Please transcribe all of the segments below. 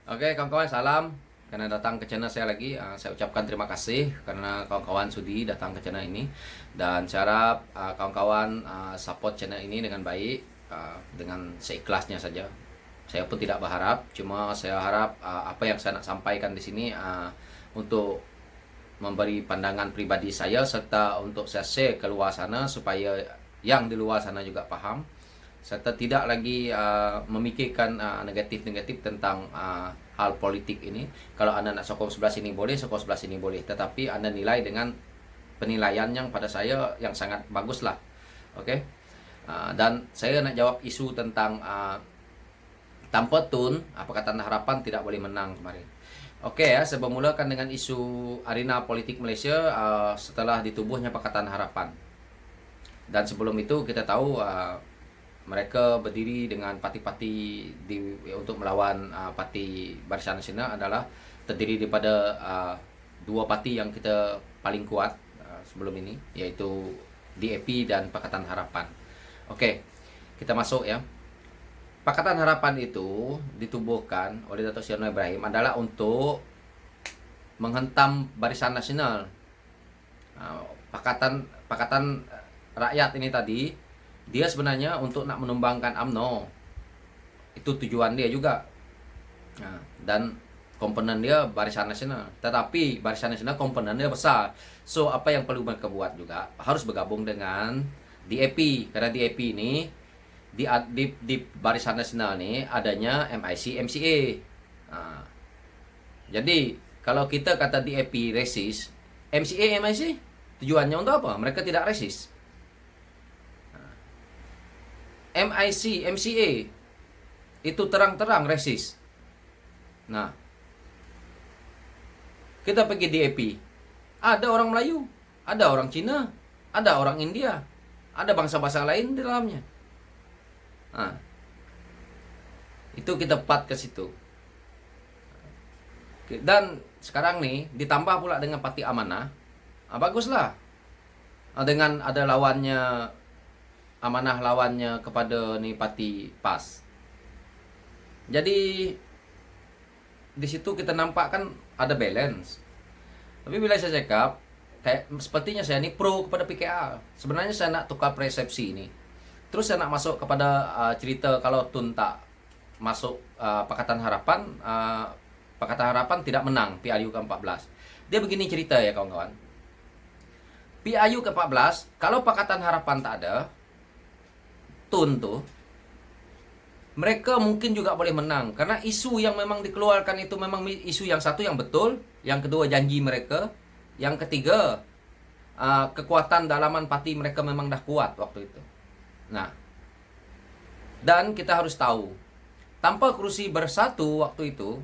Oke, kawan-kawan, salam karena datang ke channel saya lagi. Saya ucapkan terima kasih karena kawan-kawan sudi datang ke channel ini, dan saya harap kawan-kawan support channel ini dengan baik, dengan seikhlasnya saja. Saya pun tidak berharap, cuma saya harap apa yang saya nak sampaikan di sini untuk memberi pandangan pribadi saya, serta untuk saya share ke luar sana supaya yang di luar sana juga paham, serta tidak lagi memikirkan negatif-negatif tentang hal politik ini. Kalau Anda nak sokong sebelah sini boleh, sokong sebelah sini boleh, tetapi Anda nilai dengan penilaian yang pada saya yang sangat bagus lah. Oke. Dan saya nak jawab isu tentang tanpa tun, Pakatan Harapan tidak boleh menang kemarin. Oke ya, saya bermulakan dengan isu arena politik Malaysia setelah ditubuhnya Pakatan Harapan. Dan sebelum itu kita tahu mereka berdiri dengan parti-parti untuk melawan parti Barisan Nasional adalah terdiri daripada dua parti yang kita paling kuat sebelum ini, yaitu DAP dan Pakatan Harapan. Oke, kita masuk ya. Pakatan Harapan itu ditubuhkan oleh Dato' Sri Anwar Ibrahim adalah untuk menghentam Barisan Nasional. Pakatan Rakyat ini tadi, dia sebenarnya untuk nak menumbangkan UMNO. Itu tujuan dia juga. Dan komponen dia Barisan Nasional. Tetapi Barisan Nasional komponen dia besar. So apa yang perlu mereka buat juga, harus bergabung dengan DAP. Karena DAP ini di Barisan Nasional ini adanya MIC, MCA. Jadi kalau kita kata DAP resis, MCA, MIC tujuannya untuk apa? Mereka tidak resis. MIC, MCA itu terang-terang resis. Nah, kita pergi DAP, ada orang Melayu, ada orang Cina, ada orang India, ada bangsa-bangsa lain di dalamnya. Nah, itu kita part ke situ. Dan sekarang nih ditambah pula dengan Parti Amanah, baguslah. Dengan ada lawannya Amanah, lawannya kepada nih Parti PAS. Jadi di situ kita nampak kan ada balance. Tapi bila saya cakap, kayak sepertinya saya ini pro kepada PKA. Sebenarnya saya nak tukar persepsi ini. Terus saya nak masuk kepada cerita kalau Tun tak masuk Pakatan Harapan, Pakatan Harapan tidak menang PRU ke-14. Dia begini cerita ya kawan-kawan. PRU ke-14, kalau Pakatan Harapan tak ada, Tun tuh, mereka mungkin juga boleh menang. Karena isu yang memang dikeluarkan itu memang isu yang satu yang betul, yang kedua janji mereka, yang ketiga kekuatan dalaman parti mereka memang dah kuat waktu itu. Nah, dan kita harus tahu, tanpa kursi bersatu waktu itu,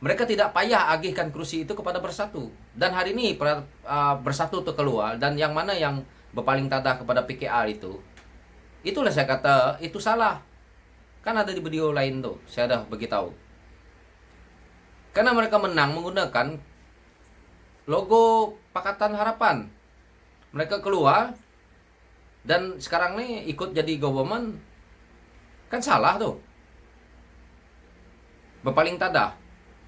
mereka tidak payah agihkan kursi itu kepada bersatu. Dan hari ini bersatu itu keluar, dan yang mana yang berpaling tadah kepada PKR itu, itulah saya kata itu salah. Kan ada di video lain tuh, saya dah beritahu. Karena mereka menang menggunakan logo Pakatan Harapan. Mereka keluar dan sekarang nih ikut jadi government, kan salah tuh. Berpaling tadah.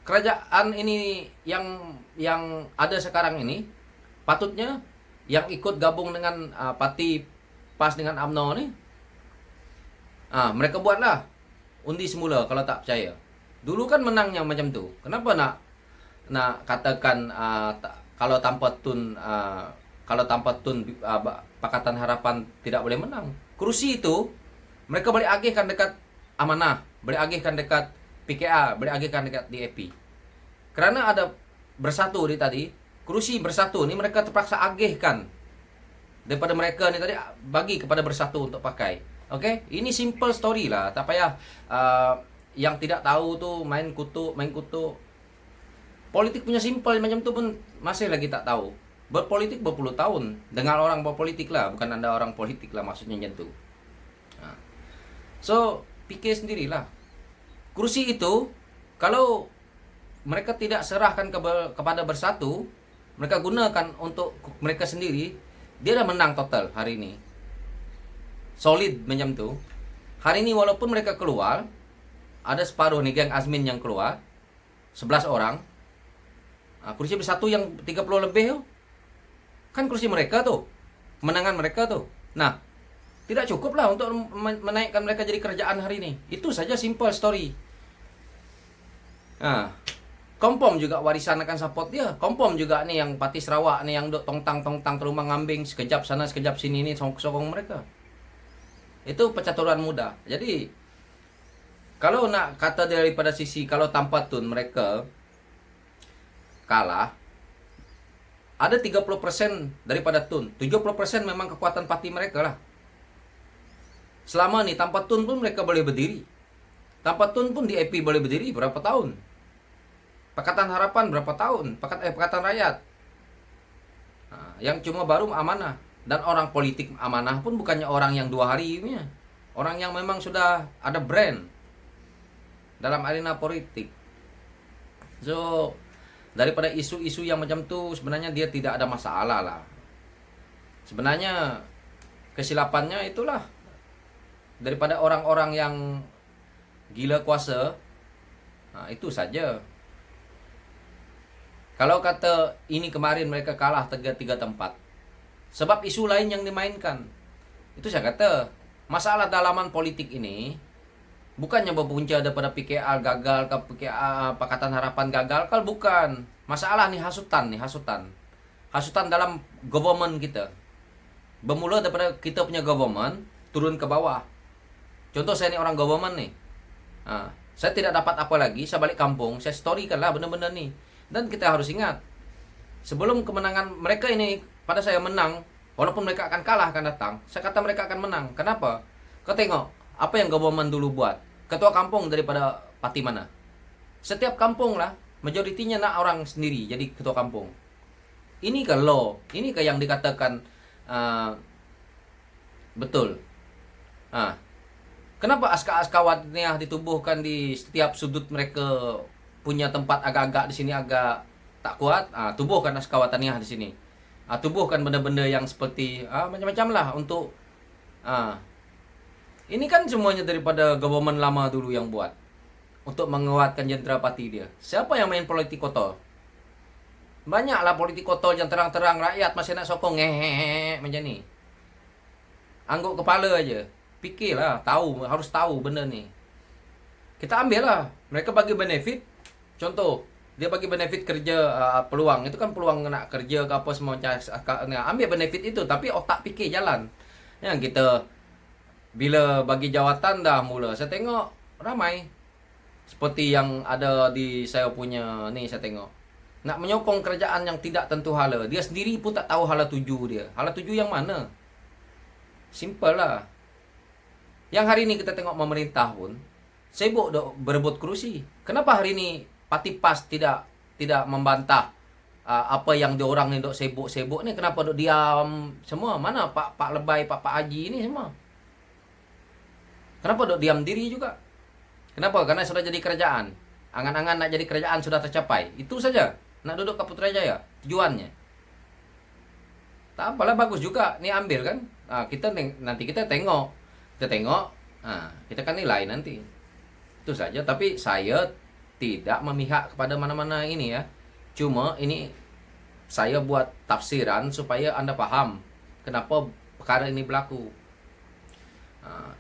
Kerajaan ini yang ada sekarang ini patutnya yang ikut gabung dengan parti PAS dengan UMNO nih, mereka buatlah undi semula kalau tak percaya. Dulu kan menangnya macam tu. Kenapa nak katakan kalau tanpa tun Pakatan Harapan tidak boleh menang? Kursi itu mereka boleh agihkan dekat Amanah, boleh agihkan dekat PKA, boleh agihkan dekat DAP. Kerana ada bersatu ni tadi, kursi bersatu ni mereka terpaksa agihkan daripada mereka ni tadi, bagi kepada bersatu untuk pakai. Okey, ini simple story lah. Tak payah yang tidak tahu tu main kutuk. Politik punya simple macam tu pun masih lagi tak tahu. Berpolitik berpuluh tahun. Dengar orang berpolitik lah, bukan anda orang politik lah maksudnya macam tu. So, fikir sendirilah. Kursi itu kalau mereka tidak serahkan kepada bersatu, mereka gunakan untuk mereka sendiri, dia dah menang total hari ini. Solid macam tu. Hari ini walaupun mereka keluar, ada separuh nih geng Azmin yang keluar, 11 orang. Kursi bersatu yang 30 lebih tuh. Kan kursi mereka tuh. Kemenangan mereka tuh. Nah, tidak cukup lah untuk menaikkan mereka jadi kerajaan hari ini. Itu saja simple story. Nah, Kompom juga warisan akan support dia. Kompom juga nih yang Pati Sarawak nih yang tongtang ke rumah ngambing sekejap sana sekejap sini nih sokong mereka. Itu percaturan mudah. Jadi kalau nak kata daripada sisi kalau tanpa Tun mereka kalah, ada 30% daripada Tun. 70% memang kekuatan parti mereka lah. Selama ni tanpa Tun pun mereka boleh berdiri. Tanpa Tun pun DAP boleh berdiri berapa tahun. Pakatan Harapan berapa tahun? Pakatan Rakyat. Yang cuma baru Amanah. Dan orang politik Amanah pun bukannya orang yang 2 hari punya. Orang yang memang sudah ada brand dalam arena politik. So, daripada isu-isu yang macam tu sebenarnya dia tidak ada masalah lah. Sebenarnya kesilapannya itulah daripada orang-orang yang gila kuasa. Itu saja. Kalau kata ini kemarin mereka kalah 3 tempat. Sebab isu lain yang dimainkan. Itu saya kata, masalah dalaman politik ini bukannya berpunca daripada PKR gagal ke PKR Pakatan Harapan gagal kan bukan. Masalah nih hasutan. Hasutan dalam government kita. Bermula daripada kita punya government turun ke bawah. Contoh saya ni orang government nih. Saya tidak dapat apa lagi, saya balik kampung, saya storykan lah benda-benda ni. Dan kita harus ingat, sebelum kemenangan mereka ini pada saya menang, walaupun mereka akan kalah akan datang, saya kata mereka akan menang. Kenapa? Kau tengok apa yang government dulu buat. Ketua kampung daripada parti mana? Setiap kampung lah, majoritinya nak orang sendiri jadi ketua kampung. Ini ke law, ini ke yang dikatakan betul. Kenapa askar-askar ditubuhkan di setiap sudut mereka punya tempat agak-agak di sini agak tak kuat? Tubuhkan askar wataniah di sini. Tubuhkan benda-benda yang seperti macam-macam lah untuk ini kan semuanya daripada government lama dulu yang buat untuk menguatkan jentera parti dia. Siapa yang main politik kotor? Banyaklah politik kotor yang terang-terang rakyat masih nak sokong macam ni. Angguk kepala aja. Fikirlah, harus tahu benda ni. Kita ambil lah. Mereka bagi benefit. Contoh, dia bagi benefit kerja peluang. Itu kan peluang nak kerja ke apa semua macam. Ambil benefit itu tapi otak fikir jalan. Yang kita bila bagi jawatan dah mula. Saya tengok ramai seperti yang ada di saya punya ni saya tengok. Nak menyokong kerajaan yang tidak tentu hala. Dia sendiri pun tak tahu hala tuju dia. Hala tuju yang mana? Simple lah. Yang hari ni kita tengok pemerintah pun sibuk berebut kerusi. Kenapa hari ni Parti PAS tidak membantah apa yang diorang ni dok sibuk-sibuk ni? Kenapa dok diam semua? Mana Pak Lebay, Pak Haji ni semua? Kenapa dok diam diri juga? Kenapa? Karena sudah jadi kerajaan. Angan-angan nak jadi kerajaan sudah tercapai. Itu saja. Nak duduk ke Putrajaya tujuannya. Tak apalah, bagus juga. Ni ambil kan. Nanti kita tengok. Kita kan nilai nanti. Itu saja. Tapi saya tidak memihak kepada mana-mana ini ya. Cuma ini saya buat tafsiran supaya Anda paham kenapa perkara ini berlaku.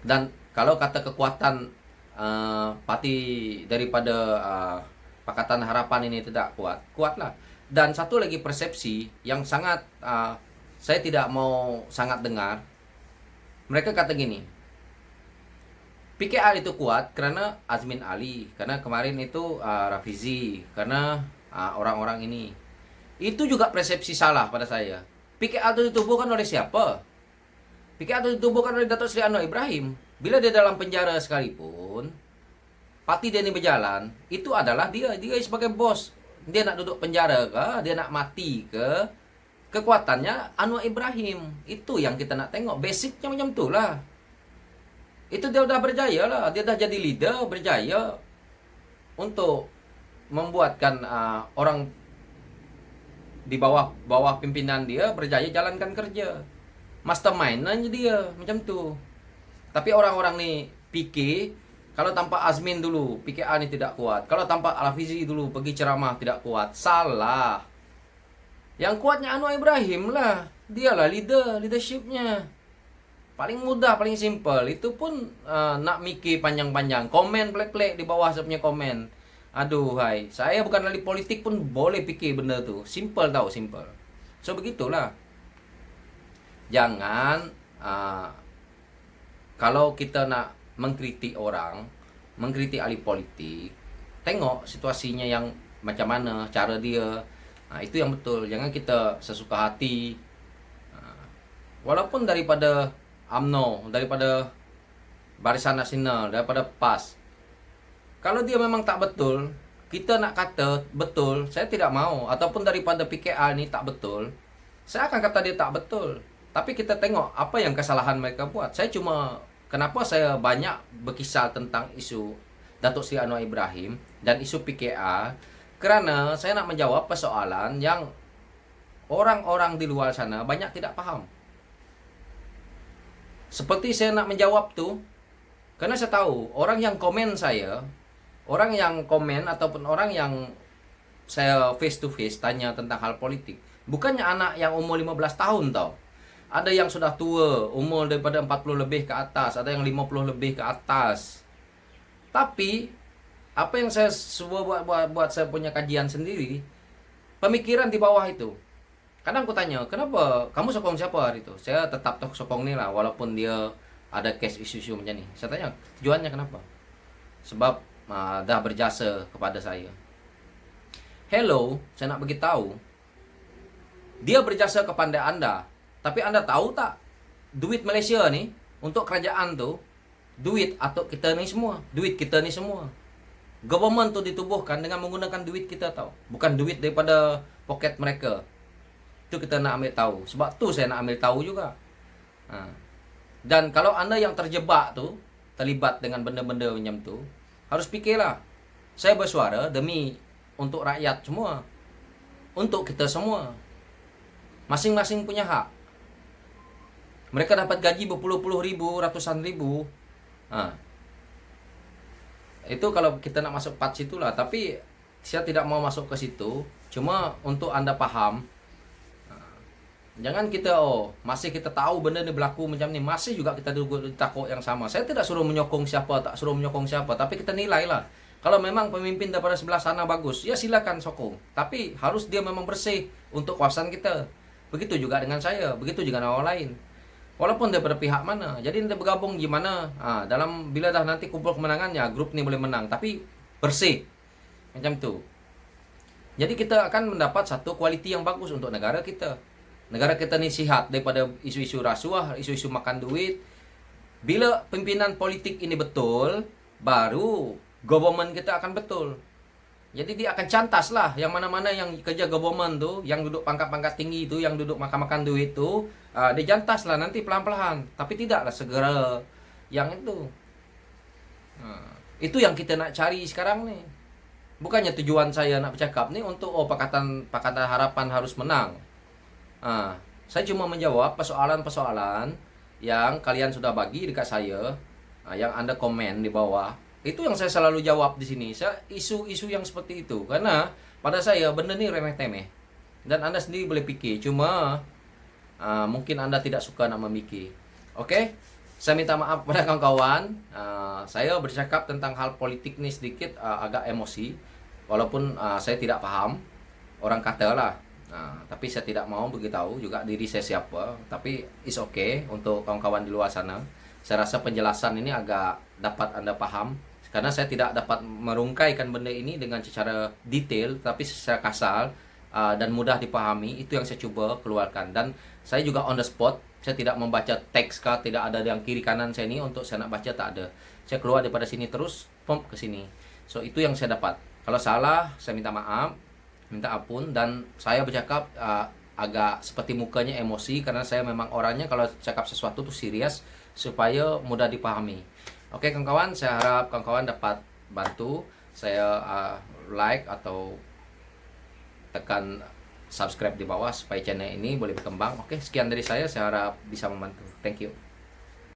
Dan kalau kata kekuatan parti daripada Pakatan Harapan ini tidak kuatlah. Dan satu lagi persepsi yang sangat saya tidak mau sangat dengar. Mereka kata gini, PKR itu kuat karena Azmin Ali, karena kemarin itu Rafizi, karena orang-orang ini. Itu juga persepsi salah pada saya. PKR itu ditubuhkan oleh siapa? PKR itu ditubuhkan oleh Datuk Seri Anwar Ibrahim. Bila dia dalam penjara sekalipun, parti dia ini berjalan, itu adalah dia sebagai bos. Dia nak duduk penjara ke, dia nak mati ke, kekuatannya Anwar Ibrahim. Itu yang kita nak tengok. Basicnya macam tu lah. Itu dia udah berjaya lah. Dia dah jadi leader, berjaya untuk membuatkan orang di bawah pimpinan dia berjaya jalankan kerja. Mastermind aja dia macam tu. Tapi orang-orang ni fikir Kalau tanpa Azmin dulu, PKA ini tidak kuat. Kalau tanpa Al-Hafizi dulu, pergi ceramah tidak kuat. Salah. Yang kuatnya Anwar Ibrahim lah. Dialah leadershipnya. Paling mudah, paling simple. Itu pun nak mikir panjang-panjang. Komen plek-plek di bawah saya punya komen. Aduh, hai. Saya bukan ahli politik pun boleh pikir benda tu. Simple tau, simple. So, begitulah. Jangan, kalau kita nak mengkritik orang, mengkritik ahli politik, tengok situasinya yang macam mana, cara dia. Itu yang betul. Jangan kita sesuka hati. Walaupun daripada UMNO, daripada Barisan Nasional, daripada PAS. Kalau dia memang tak betul, kita nak kata betul, saya tidak mau. Ataupun daripada PKA ni tak betul, saya akan kata dia tak betul. Tapi kita tengok apa yang kesalahan mereka buat. Saya cuma, kenapa saya banyak berkisah tentang isu Datuk Seri Anwar Ibrahim dan isu PKA, kerana saya nak menjawab persoalan yang orang-orang di luar sana banyak tidak faham. Seperti saya nak menjawab tu, karena saya tahu orang yang komen saya, orang yang komen ataupun orang yang saya face to face tanya tentang hal politik, bukannya anak yang umur 15 tahun tau. Ada yang sudah tua, umur daripada 40 lebih ke atas, ada yang 50 lebih ke atas. Tapi apa yang saya buat saya punya kajian sendiri, pemikiran di bawah itu. Kadang aku tanya, kenapa kamu sokong siapa hari itu? Saya tetap sokong ni lah, walaupun dia ada case isu-isu macam ni. Saya tanya, tujuannya kenapa? Sebab dah berjasa kepada saya. Hello, saya nak beritahu, dia berjasa kepada anda. Tapi anda tahu tak, duit Malaysia ni untuk kerajaan tu, duit atau kita ni semua, duit kita ni semua. Government tu ditubuhkan dengan menggunakan duit kita tahu, bukan duit daripada poket mereka. Itu kita nak ambil tahu. Sebab tu saya nak ambil tahu juga. Dan kalau anda yang terjebak tu, terlibat dengan benda-benda macam tu, harus fikirlah. Saya bersuara demi untuk rakyat semua, untuk kita semua. Masing-masing punya hak. Mereka dapat gaji berpuluh-puluh ribu, ratusan ribu. Itu kalau kita nak masuk part situlah. Tapi saya tidak mau masuk ke situ. Cuma untuk anda faham, jangan kita masih kita tahu benda ni berlaku macam ni, masih juga kita takut yang sama. Saya tidak suruh menyokong siapa, tak suruh menyokong siapa, tapi kita nilai lah. Kalau memang pemimpin daripada sebelah sana bagus, ya silakan sokong. Tapi harus dia memang bersih untuk kawasan kita. Begitu juga dengan saya, begitu juga dengan orang lain. Walaupun daripada pihak mana. Jadi nanti bergabung gimana, dalam bila dah nanti kumpul kemenangannya, grup ni boleh menang, tapi bersih. Macam tu. Jadi kita akan mendapat satu kualiti yang bagus untuk negara kita. Negara kita ni sihat daripada isu-isu rasuah, isu-isu makan duit. Bila pimpinan politik ini betul, baru government kita akan betul. Jadi dia akan cantas lah yang mana-mana yang kerja government tu, yang duduk pangkat-pangkat tinggi tu, yang duduk makan-makan duit tu, dia cantas lah nanti pelan-pelan. Tapi tidaklah segera yang itu. Itu yang kita nak cari sekarang ni. Bukannya tujuan saya nak bercakap ni untuk Pakatan Harapan harus menang. Saya cuma menjawab persoalan-persoalan yang kalian sudah bagi dekat saya, yang anda komen di bawah. Itu yang saya selalu jawab di sini. Isu-isu yang seperti itu. Karena pada saya benda ni remeh-temeh. Dan anda sendiri boleh fikir. Cuma mungkin anda tidak suka nak memikir. Okey? Saya minta maaf pada kawan-kawan. Saya bercakap tentang hal politik ni sedikit agak emosi. Walaupun saya tidak faham. Orang kata lah. Tapi saya tidak mau beritahu juga diri saya siapa. Tapi it's okay untuk kawan-kawan di luar sana. Saya rasa penjelasan ini agak dapat anda faham. Karena saya tidak dapat merungkaikan benda ini dengan secara detail, tapi secara kasar dan mudah dipahami. Itu yang saya cuba keluarkan. Dan saya juga on the spot. Saya tidak membaca teks kah, tidak ada yang kiri kanan saya ini untuk saya nak baca, tak ada. Saya keluar daripada sini terus, pump ke sini. So itu yang saya dapat. Kalau salah, saya minta maaf, minta ampun. Dan saya bercakap agak seperti mukanya emosi, karena saya memang orangnya kalau cakap sesuatu tu serius supaya mudah dipahami. Oke kawan-kawan, saya harap kawan-kawan dapat bantu saya like atau tekan subscribe di bawah supaya channel ini boleh berkembang. Oke, sekian dari saya harap bisa membantu. Thank you.